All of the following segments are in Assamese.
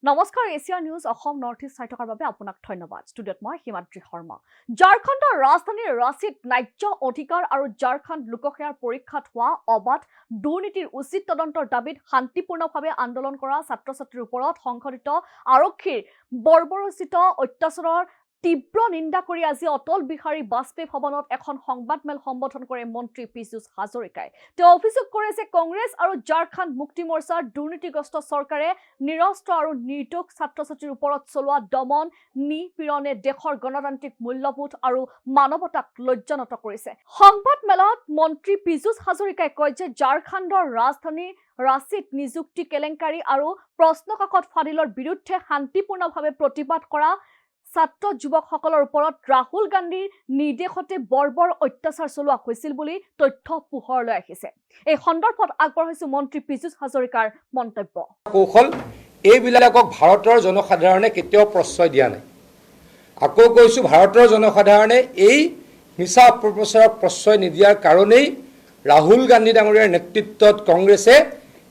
নমস্কাৰ Asia news Assam north east চাই থকাৰ বাবে আপোনাক ধন্যবাদ। ষ্টুডিঅ'ত মই হিমাদ্ৰী শৰ্মা। ঝাৰখণ্ডৰ ৰাজধানীৰ ৰাঁচীত ন্যায্য অধিকাৰ আৰু ঝাৰখণ্ড লোকসেৱাৰ পৰীক্ষাত হোৱা অবাধ দুৰ্নীতিৰ উচিত তদন্তৰ দাবীত শান্তিপূৰ্ণভাৱে আন্দোলন কৰা ছাত্ৰ-ছাত্ৰীৰ ওপৰত সংঘটিত আৰক্ষীৰ বৰ্বৰোচিত অত্যাচাৰৰ তীব্ৰ নিন্দা কৰি আজি অটল বিহাৰী বাজপেয়ী ভৱনত এখন সংবাদমেল সম্বোধন কৰে মন্ত্ৰী পীযুষ হাজৰিকাই। তেওঁ অভিযোগ কৰে যে কংগ্ৰেছ আৰু ঝাৰখণ্ড মুক্তি মৰ্চাৰ দুৰ্নীতিগ্ৰস্ত চৰকাৰে নিৰস্ত্ৰ আৰু নিৰ্দোষ ছাত্ৰ-ছাত্ৰীৰ ওপৰত চলোৱা দমন নিপীড়নে দেশৰ গণতান্ত্ৰিক মূল্যবোধ আৰু মানৱতাক লজ্জানত কৰিছে। সংবাদমেলত মন্ত্ৰী পীযুষ হাজৰিকাই কয় যে ঝাৰখণ্ডৰ ৰাজধানী ৰাঁচীত নিযুক্তি কেলেংকাৰী আৰু প্ৰশ্নকাকত ফাদিলৰ বিৰুদ্ধে শান্তিপূৰ্ণভাৱে প্ৰতিবাদ কৰা ছাত্ৰ যুৱকসকলৰ ওপৰত ৰাহুল গান্ধীৰ নিৰ্দেশতে বৰ্বৰ অত্যাচাৰ চলোৱা হৈছিল বুলি তথ্য পোহৰলৈ আহিছে। এই সন্দৰ্ভত আগবঢ়াইছো মন্ত্ৰী পীযুষ হাজৰিকাৰ মন্তব্য। কৌশল এইবিলাকক ভাৰতৰ জনসাধাৰণে কেতিয়াও প্ৰশ্ৰয় দিয়া নাই। আকৌ কৈছোঁ, ভাৰতৰ জনসাধাৰণে এই মিছা অপপ্ৰচাৰক প্ৰশ্ৰয় নিদিয়াৰ কাৰণেই ৰাহুল গান্ধী ডাঙৰীয়াৰ নেতৃত্বত কংগ্ৰেছে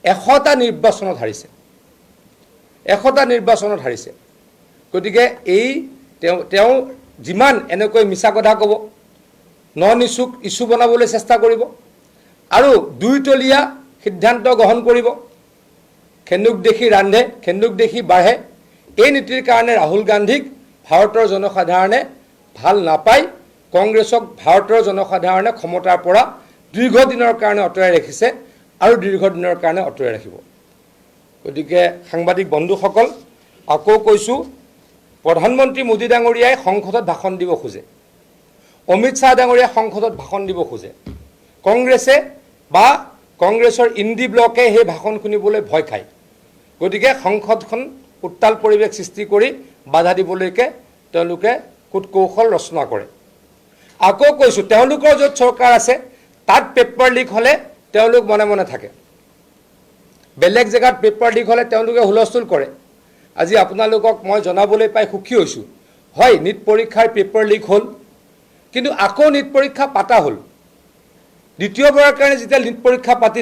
100টা নিৰ্বাচনত হাৰিছে। গতিকে তেওঁ যিমান এনেকৈ মিছা কথা ক'ব, নন ইছ্যু বনাবলৈ চেষ্টা কৰিব আৰু দুইতলীয়া সিদ্ধান্ত গ্ৰহণ কৰিব, খেন্দুক দেখি ৰান্ধে খেন্দুক দেখি বাঢ়ে, এই নীতিৰ কাৰণে ৰাহুল গান্ধীক ভাৰতৰ জনসাধাৰণে ভাল নাপায়। কংগ্ৰেছক ভাৰতৰ জনসাধাৰণে ক্ষমতাৰ পৰা দীৰ্ঘদিনৰ কাৰণে আঁতৰাই ৰাখিছে আৰু দীৰ্ঘদিনৰ কাৰণে আঁতৰাই ৰাখিব। গতিকে সাংবাদিক বন্ধুসকল, আকৌ কৈছোঁ, প্ৰধানমন্ত্ৰী মোদী ডাঙৰীয়াই সংসদত ভাষণ দিব খোজে, অমিত শ্বাহ ডাঙৰীয়াই সংসদত ভাষণ দিব খোজে। কংগ্ৰেছে বা কংগ্ৰেছৰ ইণ্ডি ব্লকে সেই ভাষণ শুনিবলৈ ভয় খায়। গতিকে সংসদখন উত্তাল পৰিৱেশ সৃষ্টি কৰি বাধা দিবলৈকে তেওঁলোকে কূটকৌশল ৰচনা কৰে। আকৌ কৈছোঁ, তেওঁলোকৰ য'ত চৰকাৰ আছে তাত পেপাৰ লিক হ'লে তেওঁলোক মনে মনে থাকে, বেলেগ জেগাত পেপাৰ লিক হ'লে তেওঁলোকে হুলস্থুল কৰে। আজি আপোনালোকক মই জনাবলৈ পাই সুখী হৈছোঁ, হয় নীট পৰীক্ষাৰ পেপাৰ লিক হ'ল, কিন্তু আকৌ নীট পৰীক্ষা পাতা হ'ল। দ্বিতীয়বাৰৰ কাৰণে যেতিয়া নীট পৰীক্ষা পাতিল